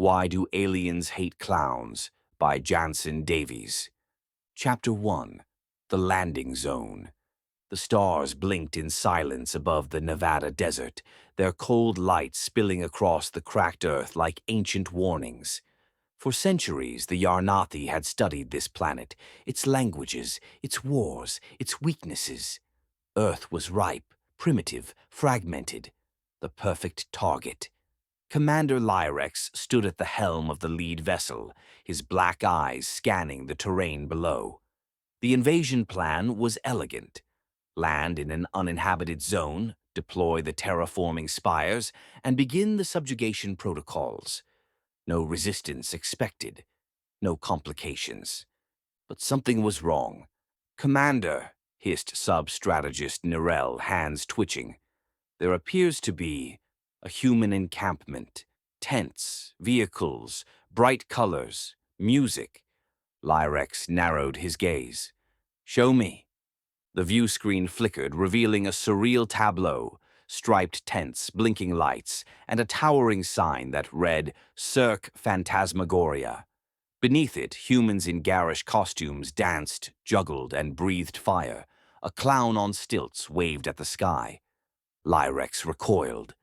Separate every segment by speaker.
Speaker 1: Why Do Aliens Hate Clowns by Jansen Davies. Chapter 1. The Landing Zone. The stars blinked in silence above the Nevada desert, their cold light spilling across the cracked earth like ancient warnings. For centuries, the Yarnathi had studied this planet, its languages, its wars, its weaknesses. Earth was ripe, primitive, fragmented, the perfect target. Commander Lyrex stood at the helm of the lead vessel, his black eyes scanning the terrain below. The invasion plan was elegant. Land in an uninhabited zone, deploy the terraforming spires, and begin the subjugation protocols. No resistance expected, no complications. But something was wrong. "Commander," hissed sub-strategist Nirel, hands twitching. "There appears to be a human encampment, tents, vehicles, bright colors, music." Lyrex narrowed his gaze. "Show me." The view screen flickered, revealing a surreal tableau, striped tents, blinking lights, and a towering sign that read Cirque Phantasmagoria. Beneath it, humans in garish costumes danced, juggled, and breathed fire. A clown on stilts waved at the sky. Lyrex recoiled.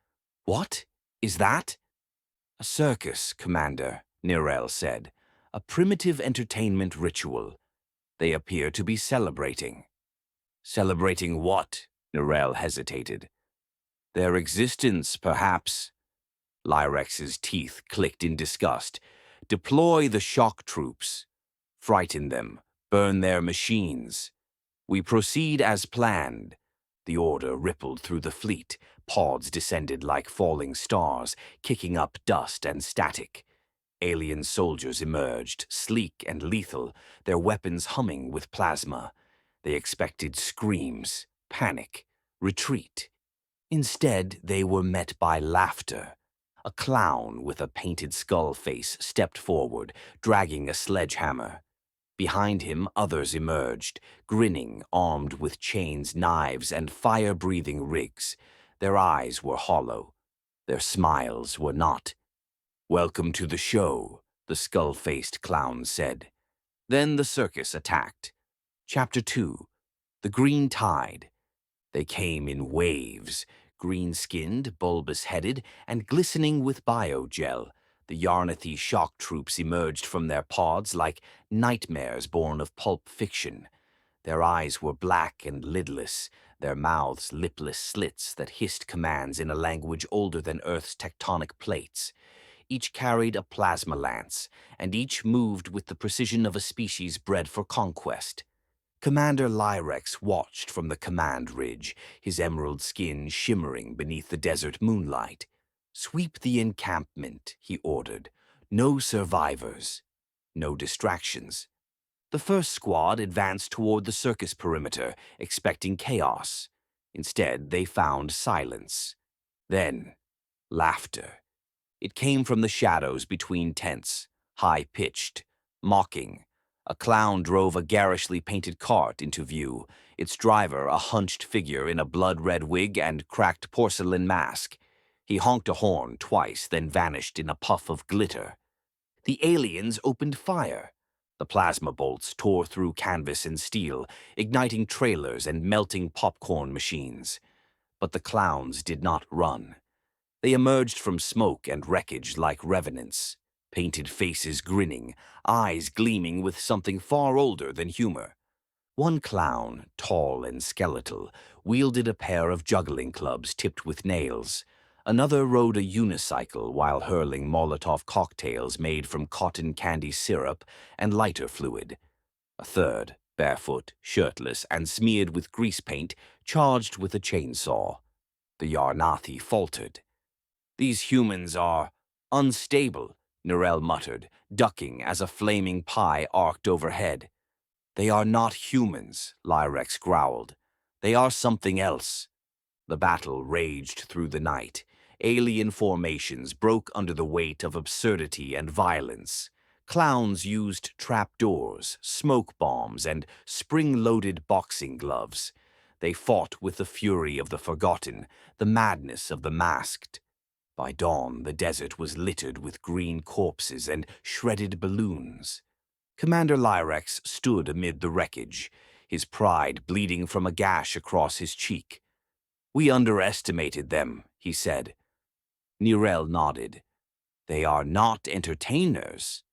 Speaker 1: "What is that?" "A circus, Commander," Nirel said. "A primitive entertainment ritual. They appear to be celebrating." "Celebrating what?" Nirel hesitated. "Their existence, perhaps." Lyrex's teeth clicked in disgust. "Deploy the shock troops. Frighten them. Burn their machines. We proceed as planned." The order rippled through the fleet. Pods descended like falling stars, kicking up dust and static. Alien soldiers emerged, sleek and lethal, their weapons humming with plasma. They expected screams, panic, retreat. Instead, they were met by laughter. A clown with a painted skull face stepped forward, dragging a sledgehammer. Behind him, others emerged, grinning, armed with chains, knives, and fire-breathing rigs. Their eyes were hollow. Their smiles were not. "Welcome to the show," the skull-faced clown said. Then the circus attacked. Chapter 2. The Green Tide. They came in waves, green-skinned, bulbous-headed, and glistening with biogel. The Yarnathi shock troops emerged from their pods like nightmares born of pulp fiction. Their eyes were black and lidless, their mouths lipless slits that hissed commands in a language older than Earth's tectonic plates. Each carried a plasma lance, and each moved with the precision of a species bred for conquest. Commander Lyrex watched from the command ridge, his emerald skin shimmering beneath the desert moonlight. "Sweep the encampment," he ordered. "No survivors. No distractions." The first squad advanced toward the circus perimeter, expecting chaos. Instead, they found silence. Then, laughter. It came from the shadows between tents, high-pitched, mocking. A clown drove a garishly painted cart into view, its driver a hunched figure in a blood-red wig and cracked porcelain mask. He honked a horn twice, then vanished in a puff of glitter. The aliens opened fire. The plasma bolts tore through canvas and steel, igniting trailers and melting popcorn machines. But the clowns did not run. They emerged from smoke and wreckage like revenants, painted faces grinning, eyes gleaming with something far older than humor. One clown, tall and skeletal, wielded a pair of juggling clubs tipped with nails. Another rode a unicycle while hurling Molotov cocktails made from cotton candy syrup and lighter fluid. A third, barefoot, shirtless, and smeared with grease paint, charged with a chainsaw. The Yarnathi faltered. "These humans are unstable," Nirel muttered, ducking as a flaming pie arced overhead. "They are not humans," Lyrex growled. "They are something else." The battle raged through the night. Alien formations broke under the weight of absurdity and violence. Clowns used trapdoors, smoke bombs, and spring-loaded boxing gloves. They fought with the fury of the forgotten, the madness of the masked. By dawn, the desert was littered with green corpses and shredded balloons. Commander Lyrex stood amid the wreckage, his pride bleeding from a gash across his cheek. "We underestimated them," he said. Nirel nodded. "They are not entertainers.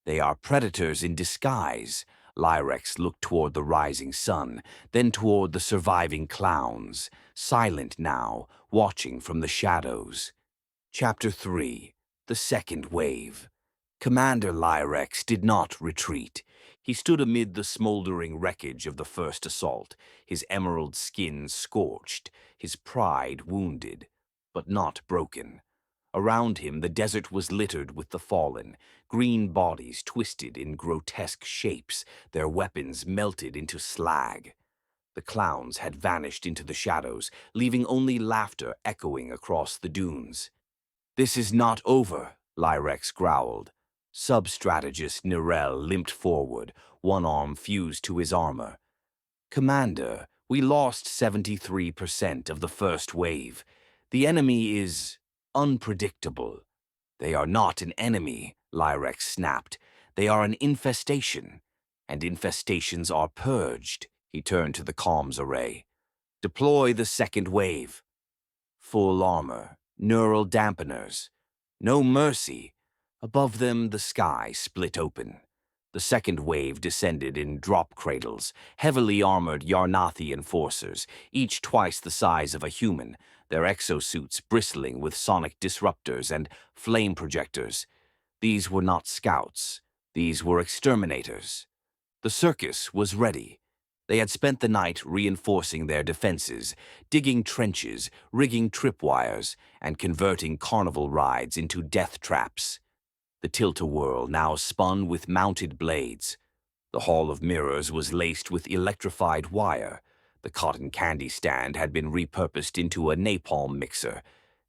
Speaker 1: They are predators in disguise." Lyrex looked toward the rising sun, then toward the surviving clowns, silent now, watching from the shadows. Chapter 3. The Second Wave. Commander Lyrex did not retreat. He stood amid the smoldering wreckage of the first assault, his emerald skin scorched, his pride wounded, but not broken. Around him the desert was littered with the fallen, green bodies twisted in grotesque shapes, their weapons melted into slag. The clowns had vanished into the shadows, leaving only laughter echoing across the dunes. "This is not over," Lyrex growled. Sub-strategist Nirel limped forward, one arm fused to his armor. "Commander, we lost 73% of the first wave. The enemy is unpredictable." "They are not an enemy," Lyrex snapped. "They are an infestation, and infestations are purged." He turned to the comms array. "Deploy the second wave. Full armor, neural dampeners. No mercy." Above them, the sky split open. The second wave descended in drop cradles, heavily armored Yarnathi enforcers, each twice the size of a human, their exosuits bristling with sonic disruptors and flame projectors. These were not scouts. These were exterminators. The circus was ready. They had spent the night reinforcing their defenses, digging trenches, rigging tripwires, and converting carnival rides into death traps. The tilt-a-whirl now spun with mounted blades. The Hall of Mirrors was laced with electrified wire. The cotton candy stand had been repurposed into a napalm mixer.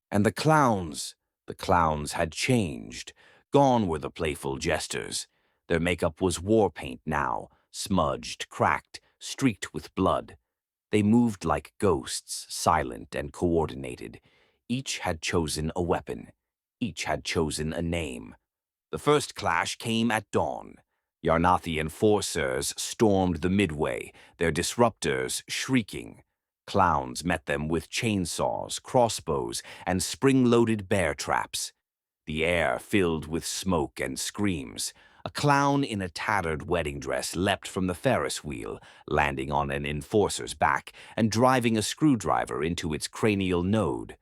Speaker 1: And the clowns had changed. Gone were the playful jesters. Their makeup was war paint now, smudged, cracked, streaked with blood. They moved like ghosts, silent and coordinated. Each had chosen a weapon. Each had chosen a name. The first clash came at dawn. Yarnathi enforcers stormed the midway, their disruptors shrieking. Clowns met them with chainsaws, crossbows, and spring-loaded bear traps. The air filled with smoke and screams. A clown in a tattered wedding dress leapt from the Ferris wheel, landing on an enforcer's back and driving a screwdriver into its cranial node.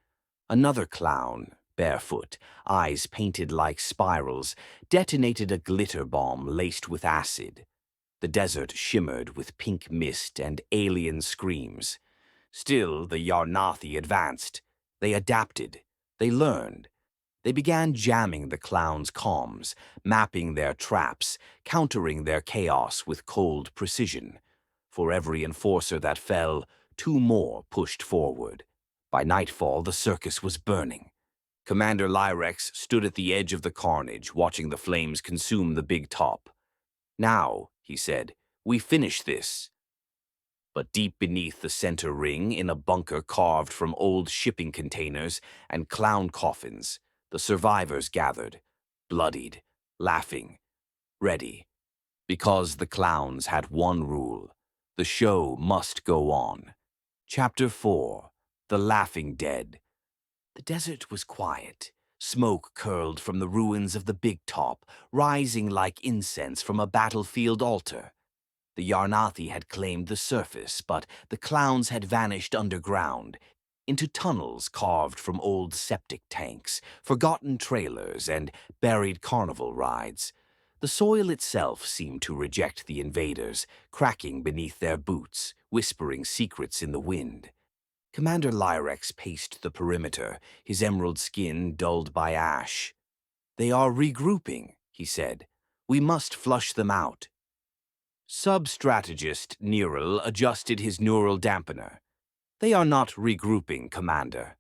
Speaker 1: Another clown, barefoot, eyes painted like spirals, detonated a glitter bomb laced with acid. The desert shimmered with pink mist and alien screams. Still, the Yarnathi advanced. They adapted. They learned. They began jamming the clowns' comms, mapping their traps, countering their chaos with cold precision. For every enforcer that fell, 2 more pushed forward. By nightfall, the circus was burning. Commander Lyrex stood at the edge of the carnage, watching the flames consume the big top. "Now," he said, "we finish this." But deep beneath the center ring, in a bunker carved from old shipping containers and clown coffins, the survivors gathered, bloodied, laughing, ready. Because the clowns had one rule: the show must go on. Chapter 4. The Laughing Dead. The desert was quiet. Smoke curled from the ruins of the big top, rising like incense from a battlefield altar. The Yarnathi had claimed the surface, but the clowns had vanished underground, into tunnels carved from old septic tanks, forgotten trailers, and buried carnival rides. The soil itself seemed to reject the invaders, cracking beneath their boots, whispering secrets in the wind. Commander Lyrex paced the perimeter, his emerald skin dulled by ash. "They are regrouping," he said. "We must flush them out." Sub-strategist Nirel adjusted his neural dampener. "They are not regrouping, Commander.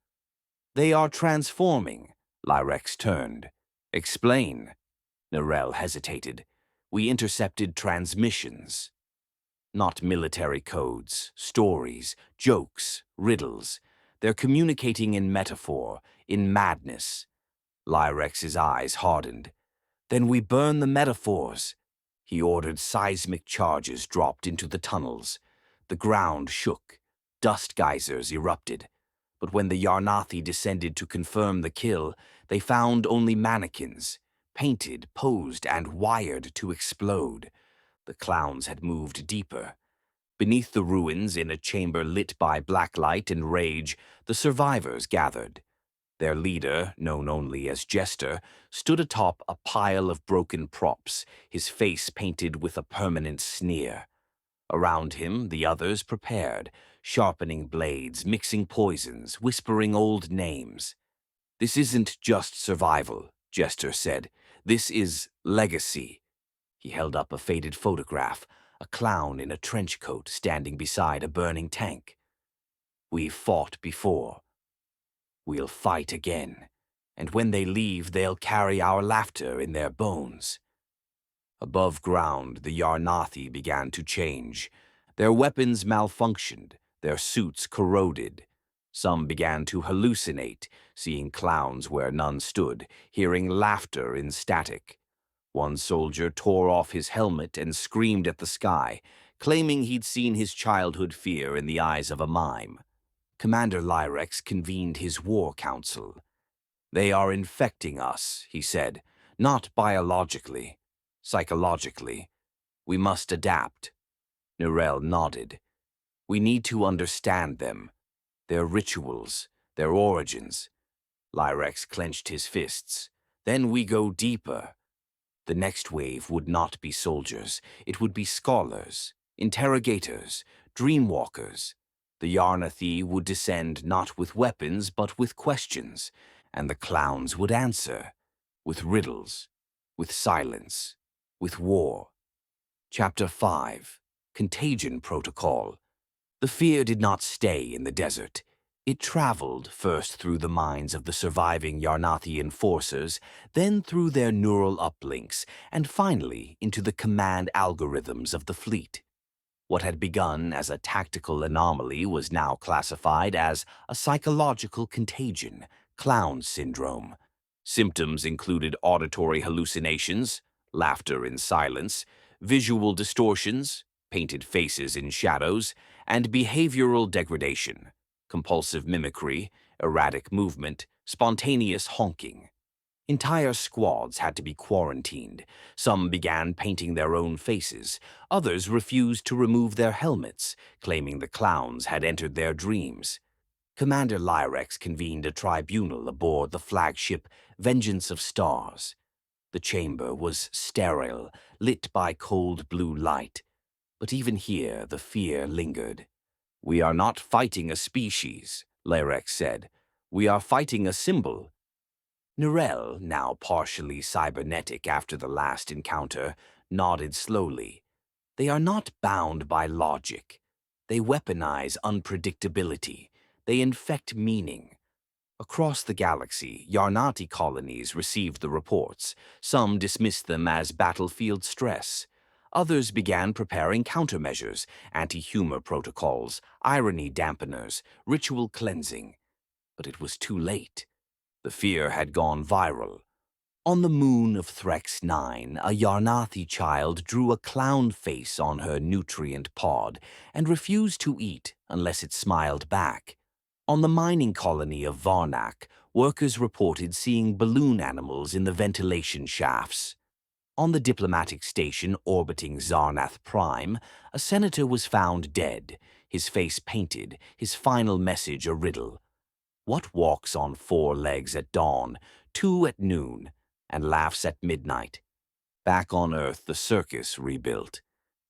Speaker 1: They are transforming." Lyrex turned. "Explain." Nirel hesitated. "We intercepted transmissions." Not military codes, stories, jokes, riddles. They're communicating in metaphor, in madness. Lyrex's eyes hardened. Then we burn the metaphors. He ordered seismic charges dropped into the tunnels. The ground shook. Dust geysers erupted. But when the Yarnathi descended to confirm the kill, they found only mannequins, painted, posed, and wired to explode. The clowns had moved deeper. Beneath the ruins, in a chamber lit by blacklight and rage, the survivors gathered. Their leader, known only as Jester, stood atop a pile of broken props, his face painted with a permanent sneer. Around him, the others prepared, sharpening blades, mixing poisons, whispering old names. "This isn't just survival," Jester said. "This is legacy." He held up a faded photograph, a clown in a trench coat standing beside a burning tank. "We've fought before. We'll fight again, and when they leave, they'll carry our laughter in their bones." Above ground, the Yarnathi began to change. Their weapons malfunctioned, their suits corroded. Some began to hallucinate, seeing clowns where none stood, hearing laughter in static. One soldier tore off his helmet and screamed at the sky, claiming he'd seen his childhood fear in the eyes of a mime. Commander Lyrex convened his war council. "They are infecting us," he said, "not biologically, psychologically. We must adapt." Nirel nodded. "We need to understand them, their rituals, their origins." Lyrex clenched his fists. "Then we go deeper." The next wave would not be soldiers. It would be scholars, interrogators, dreamwalkers. The Yarnathi would descend not with weapons but with questions, and the clowns would answer, with riddles, with silence, with war. Chapter 5. Contagion Protocol. The fear did not stay in the desert. It traveled first through the minds of the surviving Yarnathi enforcers, then through their neural uplinks, and finally into the command algorithms of the fleet. What had begun as a tactical anomaly was now classified as a psychological contagion, clown syndrome. Symptoms included auditory hallucinations, laughter in silence, visual distortions, painted faces in shadows, and behavioral degradation, compulsive mimicry, erratic movement, spontaneous honking. Entire squads had to be quarantined. Some began painting their own faces. Others refused to remove their helmets, claiming the clowns had entered their dreams. Commander Lyrex convened a tribunal aboard the flagship Vengeance of Stars. The chamber was sterile, lit by cold blue light. But even here, the fear lingered. "We are not fighting a species," Lyrex said. "We are fighting a symbol." Nirel, now partially cybernetic after the last encounter, nodded slowly. "They are not bound by logic. They weaponize unpredictability. They infect meaning." Across the galaxy, Yarnati colonies received the reports. Some dismissed them as battlefield stress. Others began preparing countermeasures, anti-humor protocols, irony dampeners, ritual cleansing. But it was too late. The fear had gone viral. On the moon of Threx 9, a Yarnathi child drew a clown face on her nutrient pod and refused to eat unless it smiled back. On the mining colony of Varnak, workers reported seeing balloon animals in the ventilation shafts. On the diplomatic station orbiting Zarnath Prime, a senator was found dead, his face painted, his final message a riddle. What walks on 4 legs at dawn, 2 at noon, and laughs at midnight? Back on Earth, the Circus rebuilt.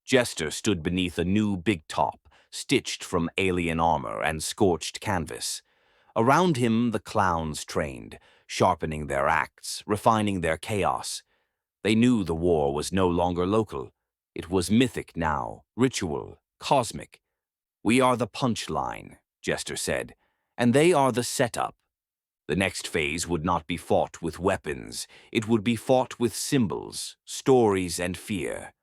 Speaker 1: Jester stood beneath a new big top, stitched from alien armor and scorched canvas. Around him, the clowns trained, sharpening their acts, refining their chaos. They knew the war was no longer local. It was mythic now, ritual, cosmic. "We are the punchline," Jester said, "and they are the setup." The next phase would not be fought with weapons. It would be fought with symbols, stories, and fear.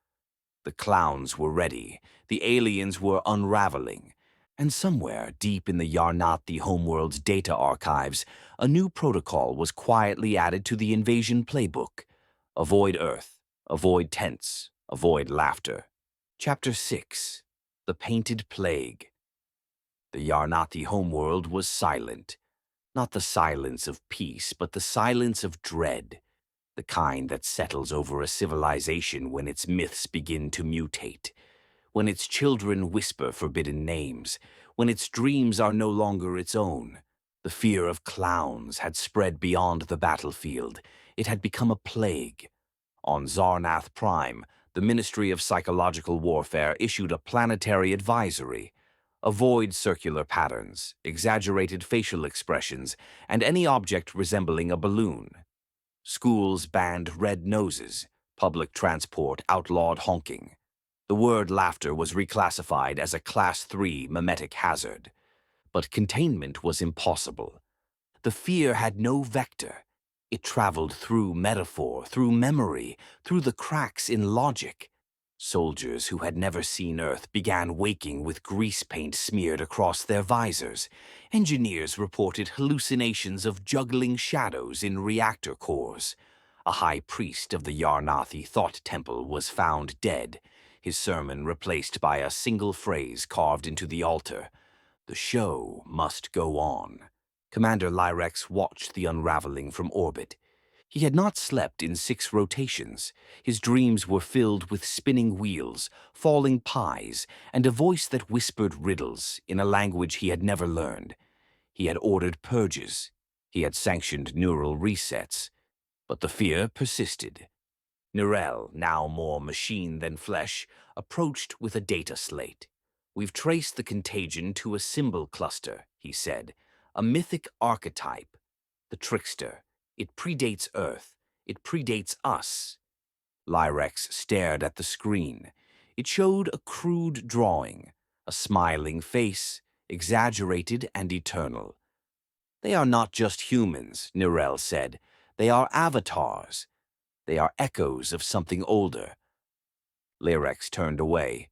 Speaker 1: The clowns were ready. The aliens were unraveling. And somewhere deep in the Yarnathi homeworld's data archives, a new protocol was quietly added to the invasion playbook. Avoid Earth, avoid tents, avoid laughter. Chapter 6. The Painted Plague. The Yarnathi homeworld was silent. Not the silence of peace, but the silence of dread. The kind that settles over a civilization when its myths begin to mutate. When its children whisper forbidden names, when its dreams are no longer its own. The fear of clowns had spread beyond the battlefield. It had become a plague. On Zarnath Prime, the Ministry of Psychological Warfare issued a planetary advisory. Avoid circular patterns, exaggerated facial expressions, and any object resembling a balloon. Schools banned red noses. Public transport outlawed honking. The word laughter was reclassified as a Class 3 mimetic hazard. But containment was impossible. The fear had no vector. It traveled through metaphor, through memory, through the cracks in logic. Soldiers who had never seen Earth began waking with grease paint smeared across their visors. Engineers reported hallucinations of juggling shadows in reactor cores. A high priest of the Yarnathi Thought Temple was found dead, his sermon replaced by a single phrase carved into the altar. The show must go on. Commander Lyrex watched the unraveling from orbit. He had not slept in 6 rotations. His dreams were filled with spinning wheels, falling pies, and a voice that whispered riddles in a language he had never learned. He had ordered purges. He had sanctioned neural resets. But the fear persisted. Nirel, now more machine than flesh, approached with a data slate. "We've traced the contagion to a symbol cluster," he said. "A mythic archetype. The trickster. It predates Earth. It predates us." Lyrex stared at the screen. It showed a crude drawing, a smiling face, exaggerated and eternal. "They are not just humans," Nirel said. "They are avatars. They are echoes of something older." Lyrex turned away.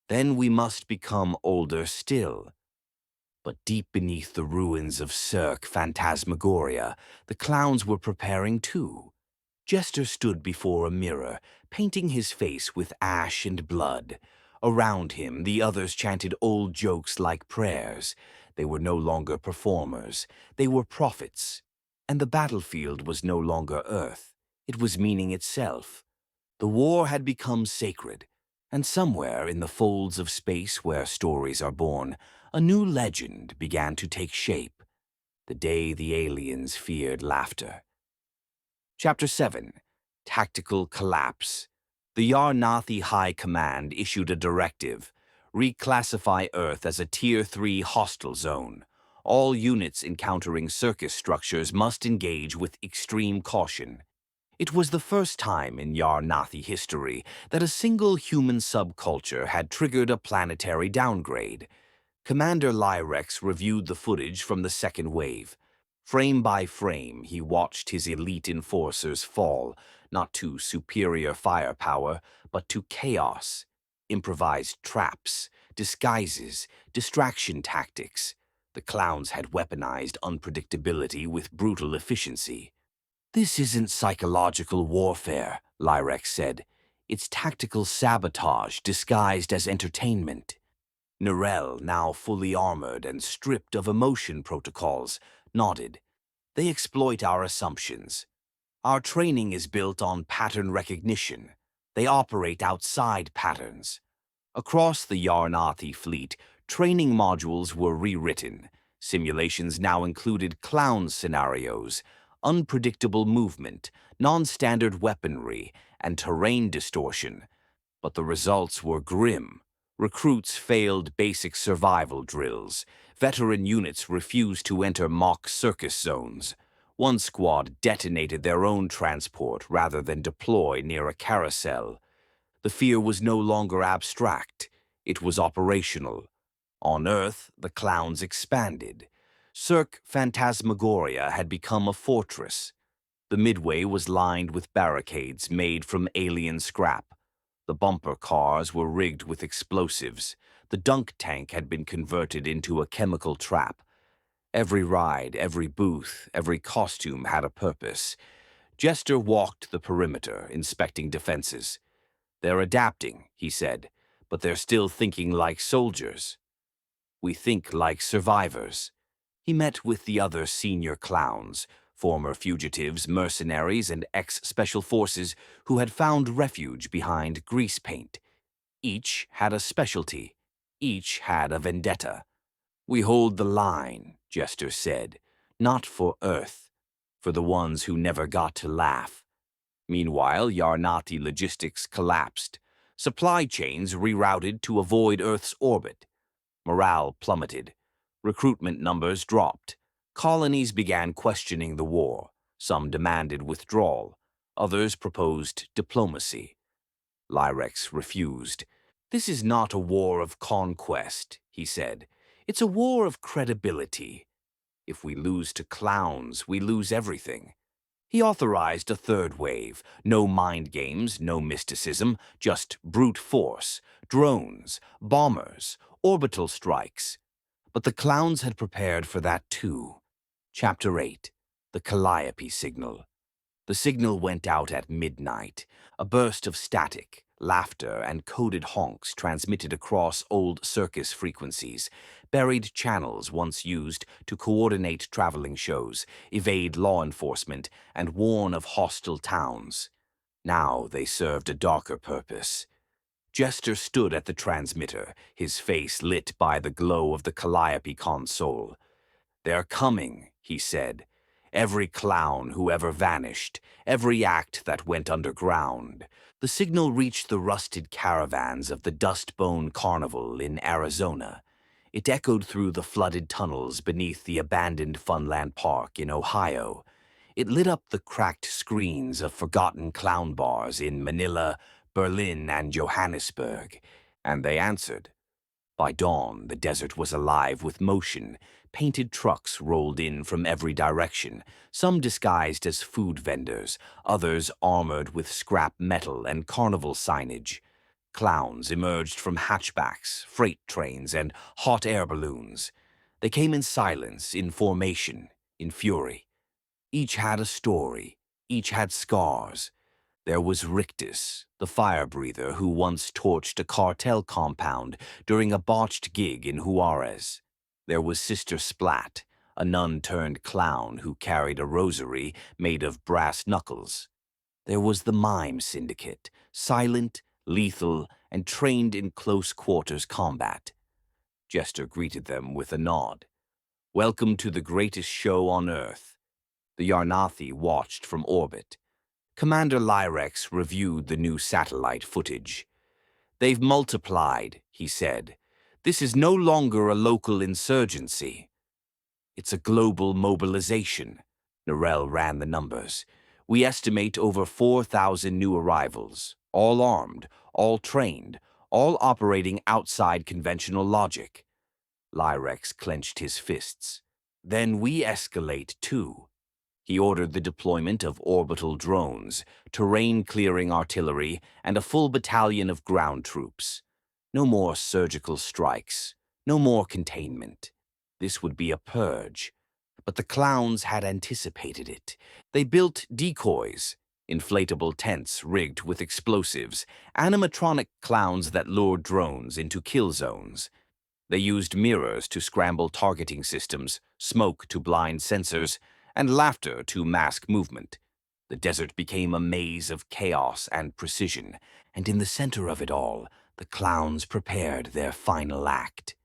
Speaker 1: "Then we must become older still." But deep beneath the ruins of Phantasmagoria, the clowns were preparing too. Jester stood before a mirror, painting his face with ash and blood. Around him, the others chanted old jokes like prayers. They were no longer performers. They were prophets. And the battlefield was no longer Earth. It was meaning itself. The war had become sacred. And somewhere in the folds of space where stories are born, a new legend began to take shape. The day the aliens feared laughter. Chapter 7. Tactical Collapse. The Yarnathi High Command issued a directive. Reclassify Earth as a Tier 3 hostile zone. All units encountering Circus structures must engage with extreme caution. It was the first time in Yarnathi history that a single human subculture had triggered a planetary downgrade. Commander Lyrex reviewed the footage from the second wave. Frame by frame, he watched his elite enforcers fall, not to superior firepower, but to chaos. Improvised traps, disguises, distraction tactics. The clowns had weaponized unpredictability with brutal efficiency. "This isn't psychological warfare," Lyrex said. "It's tactical sabotage disguised as entertainment." Nirel, now fully armored and stripped of emotion protocols, nodded. "They exploit our assumptions. Our training is built on pattern recognition. They operate outside patterns." Across the Yarnathi fleet, training modules were rewritten. Simulations now included clown scenarios, unpredictable movement, non-standard weaponry, and terrain distortion. But the results were grim. Recruits failed basic survival drills. Veteran units refused to enter mock circus zones. One squad detonated their own transport rather than deploy near a carousel. The fear was no longer abstract. It was operational. On Earth, the clowns expanded. Phantasmagoria had become a fortress. The midway was lined with barricades made from alien scrap. The bumper cars were rigged with explosives. The dunk tank had been converted into a chemical trap. Every ride, every booth, every costume had a purpose. Jester walked the perimeter, inspecting defenses. "They're adapting," he said, "but they're still thinking like soldiers. We think like survivors." He met with the other senior clowns, former fugitives, mercenaries, and ex-special forces who had found refuge behind grease paint. Each had a specialty. Each had a vendetta. "We hold the line," Jester said, "not for Earth, for the ones who never got to laugh." Meanwhile, Yarnati logistics collapsed. Supply chains rerouted to avoid Earth's orbit. Morale plummeted. Recruitment numbers dropped. Colonies began questioning the war. Some demanded withdrawal. Others proposed diplomacy. Lyrex refused. "This is not a war of conquest," he said. "It's a war of credibility. If we lose to clowns, we lose everything." He authorized a third wave. No mind games, no mysticism, just brute force, drones, bombers, orbital strikes. But the clowns had prepared for that too. Chapter 8. The Calliope Signal. The signal went out at midnight. A burst of static, laughter, and coded honks transmitted across old Circus frequencies, buried channels once used to coordinate traveling shows, evade law enforcement, and warn of hostile towns. Now they served a darker purpose. Jester stood at the transmitter, his face lit by the glow of the Calliope console. "They're coming," he said. "Every clown who ever vanished, every act that went underground." The signal reached the rusted caravans of the Dustbone Carnival in Arizona. It echoed through the flooded tunnels beneath the abandoned Funland Park in Ohio. It lit up the cracked screens of forgotten clown bars in Manila, Berlin, and Johannesburg. And they answered. By dawn, the desert was alive with motion. Painted trucks rolled in from every direction, some disguised as food vendors, others armored with scrap metal and carnival signage. Clowns emerged from hatchbacks, freight trains, and hot air balloons. They came in silence, in formation, in fury. Each had a story. Each had scars. There was Rictus, the fire-breather who once torched a cartel compound during a botched gig in Juarez. There was Sister Splat, a nun-turned-clown who carried a rosary made of brass knuckles. There was the Mime Syndicate, silent, lethal, and trained in close-quarters combat. Jester greeted them with a nod. "Welcome to the greatest show on Earth." The Yarnathi watched from orbit. Commander Lyrex reviewed the new satellite footage. "They've multiplied," he said. "This is no longer a local insurgency. It's a global mobilization." Norell ran the numbers. "We estimate over 4,000 new arrivals, all armed, all trained, all operating outside conventional logic." Lyrex clenched his fists. "Then we escalate too." He ordered the deployment of orbital drones, terrain-clearing artillery, and a full battalion of ground troops. No more surgical strikes, no more containment. This would be a purge. But the clowns had anticipated it. They built decoys, inflatable tents rigged with explosives, animatronic clowns that lured drones into kill zones. They used mirrors to scramble targeting systems, smoke to blind sensors, and laughter to mask movement. The desert became a maze of chaos and precision, and in the center of it all, the clowns prepared their final act.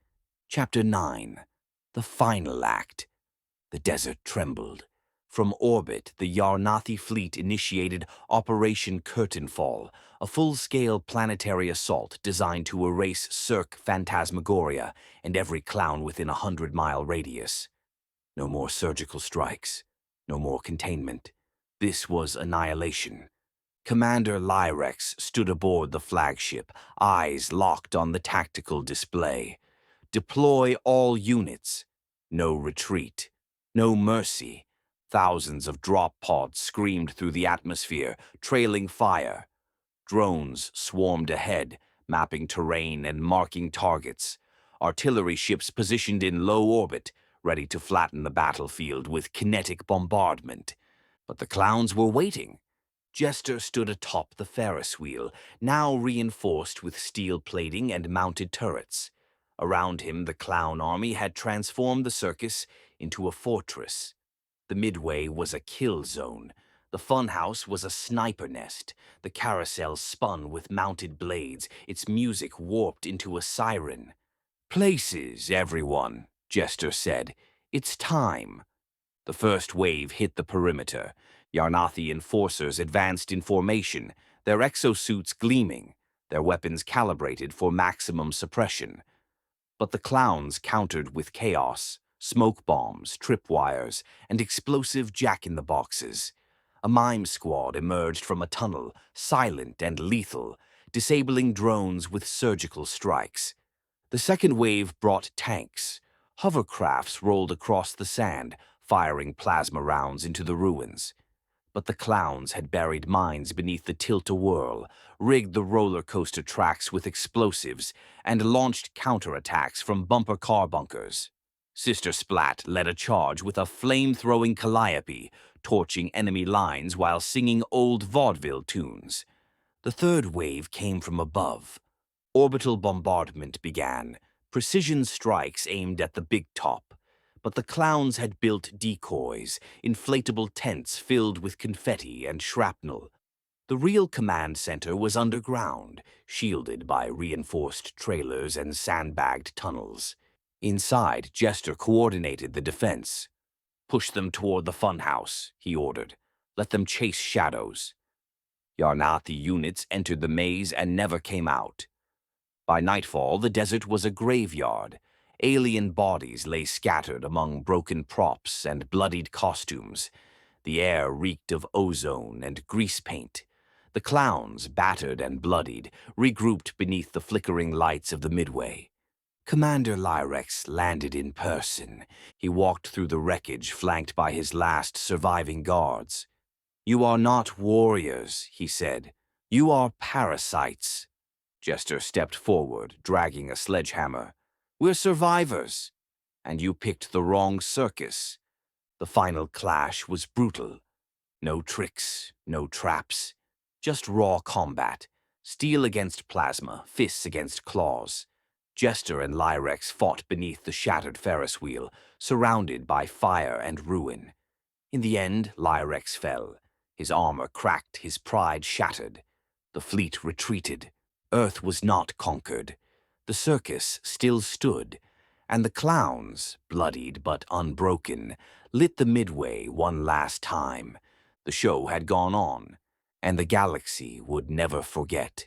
Speaker 1: Chapter 9. The Final Act. The desert trembled. From orbit, the Yarnathi fleet initiated Operation Curtainfall, a full-scale planetary assault designed to erase Cirque Phantasmagoria and every clown within a 100-mile radius. No more surgical strikes. No more containment. This was annihilation. Commander Lyrex stood aboard the flagship, eyes locked on the tactical display. "Deploy all units. No retreat. No mercy." Thousands of drop pods screamed through the atmosphere, trailing fire. Drones swarmed ahead, mapping terrain and marking targets. Artillery ships positioned in low orbit, ready to flatten the battlefield with kinetic bombardment. But the clowns were waiting. Jester stood atop the Ferris wheel, now reinforced with steel plating and mounted turrets. Around him, the clown army had transformed the circus into a fortress. The midway was a kill zone. The funhouse was a sniper nest. The carousel spun with mounted blades, its music warped into a siren. "Places, everyone," Jester said. "It's time." The first wave hit the perimeter. Yarnathi enforcers advanced in formation, their exosuits gleaming, their weapons calibrated for maximum suppression. But the clowns countered with chaos, smoke bombs, tripwires, and explosive jack-in-the-boxes. A mime squad emerged from a tunnel, silent and lethal, disabling drones with surgical strikes. The second wave brought tanks. Hovercrafts rolled across the sand, firing plasma rounds into the ruins. But the clowns had buried mines beneath the tilt-a-whirl, rigged the roller coaster tracks with explosives, and launched counterattacks from bumper car bunkers. Sister Splat led a charge with a flame-throwing calliope, torching enemy lines while singing old vaudeville tunes. The third wave came from above. Orbital bombardment began, precision strikes aimed at the big top. But the clowns had built decoys, inflatable tents filled with confetti and shrapnel. The real command center was underground, shielded by reinforced trailers and sandbagged tunnels. Inside, Jester coordinated the defense. "Push them toward the funhouse," he ordered. "Let them chase shadows." Yarnathi units entered the maze and never came out. By nightfall, the desert was a graveyard. Alien bodies lay scattered among broken props and bloodied costumes. The air reeked of ozone and grease paint. The clowns, battered and bloodied, regrouped beneath the flickering lights of the midway. Commander Lyrex landed in person. He walked through the wreckage, flanked by his last surviving guards. "You are not warriors," he said. "You are parasites." Jester stepped forward, dragging a sledgehammer. "We're survivors, and you picked the wrong circus." The final clash was brutal. No tricks, no traps, just raw combat. Steel against plasma, fists against claws. Jester and Lyrex fought beneath the shattered Ferris wheel, surrounded by fire and ruin. In the end, Lyrex fell. His armor cracked, his pride shattered. The fleet retreated. Earth was not conquered. The circus still stood, and the clowns, bloodied but unbroken, lit the midway one last time. The show had gone on, and the galaxy would never forget.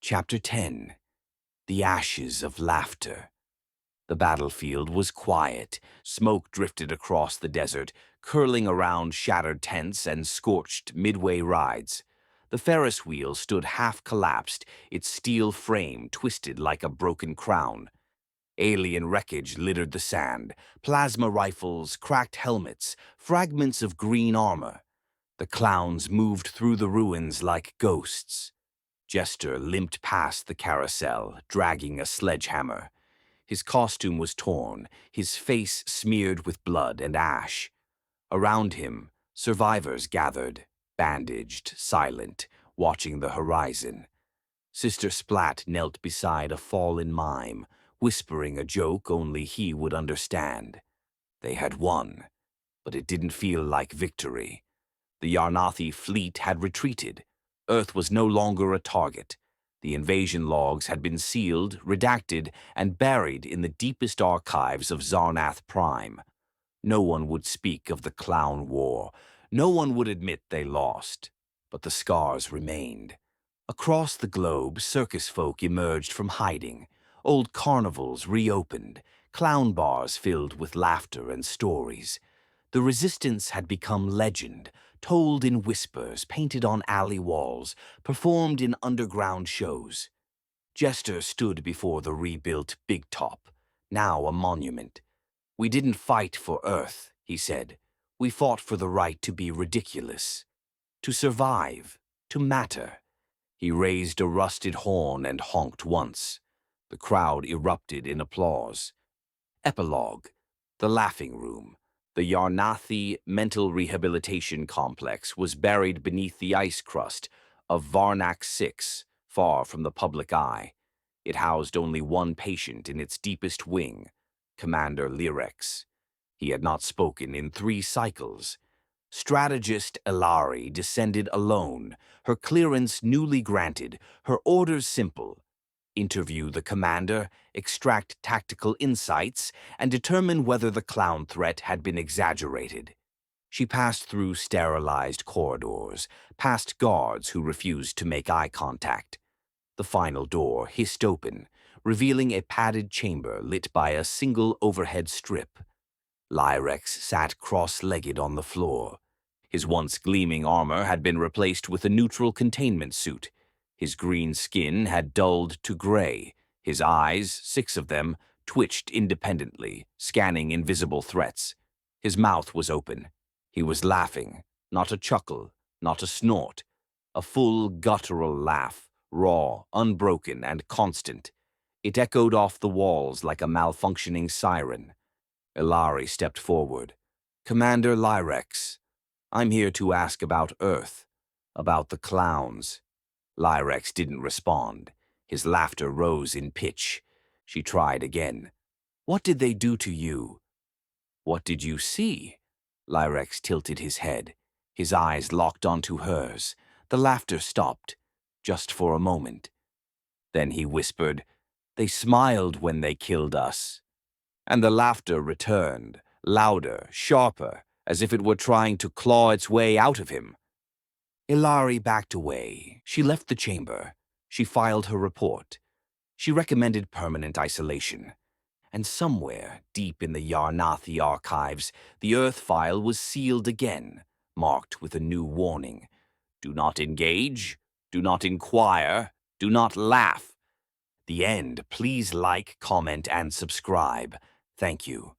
Speaker 1: Chapter 10. The Ashes of Laughter. The battlefield was quiet. Smoke drifted across the desert, curling around shattered tents and scorched midway rides. The Ferris wheel stood half-collapsed, its steel frame twisted like a broken crown. Alien wreckage littered the sand, plasma rifles, cracked helmets, fragments of green armor. The clowns moved through the ruins like ghosts. Jester limped past the carousel, dragging a sledgehammer. His costume was torn, his face smeared with blood and ash. Around him, survivors gathered, bandaged, silent, watching the horizon. Sister Splat knelt beside a fallen mime, whispering a joke only he would understand. They had won, but it didn't feel like victory. The Yarnathi fleet had retreated. Earth was no longer a target. The invasion logs had been sealed, redacted, and buried in the deepest archives of Zarnath Prime. No one would speak of the Clown War. No one would admit they lost. But the scars remained. Across the globe, circus folk emerged from hiding. Old carnivals reopened, clown bars filled with laughter and stories. The resistance had become legend, told in whispers, painted on alley walls, performed in underground shows. Jester stood before the rebuilt Big Top, now a monument. "We didn't fight for Earth," he said. "We fought for the right to be ridiculous, to survive, to matter." He raised a rusted horn and honked once. The crowd erupted in applause. Epilogue: The Laughing Room. The Yarnathi Mental Rehabilitation Complex was buried beneath the ice crust of Varnak 6, far from the public eye. It housed only one patient in its deepest wing, Commander Lyrex. He had not spoken in 3 cycles. Strategist Elari descended alone, her clearance newly granted, her orders simple: interview the commander, extract tactical insights, and determine whether the clown threat had been exaggerated. She passed through sterilized corridors, past guards who refused to make eye contact. The final door hissed open, revealing a padded chamber lit by a single overhead strip. Lyrex sat cross-legged on the floor. His once gleaming armor had been replaced with a neutral containment suit. His green skin had dulled to gray. His eyes, 6 of them, twitched independently, scanning invisible threats. His mouth was open. He was laughing, not a chuckle, not a snort. A full guttural laugh, raw, unbroken, and constant. It echoed off the walls like a malfunctioning siren. Elari stepped forward. "Commander Lyrex, I'm here to ask about Earth, about the clowns." Lyrex didn't respond. His laughter rose in pitch. She tried again. "What did they do to you?" "What did you see?" Lyrex tilted his head. His eyes locked onto hers. The laughter stopped, just for a moment. Then he whispered, "They smiled when they killed us." And the laughter returned, louder, sharper, as if it were trying to claw its way out of him. Ilari backed away. She left the chamber. She filed her report. She recommended permanent isolation. And somewhere, deep in the Yarnathi archives, the Earth file was sealed again, marked with a new warning. Do not engage, do not inquire, do not laugh. The end. Please like, comment, and subscribe. Thank you.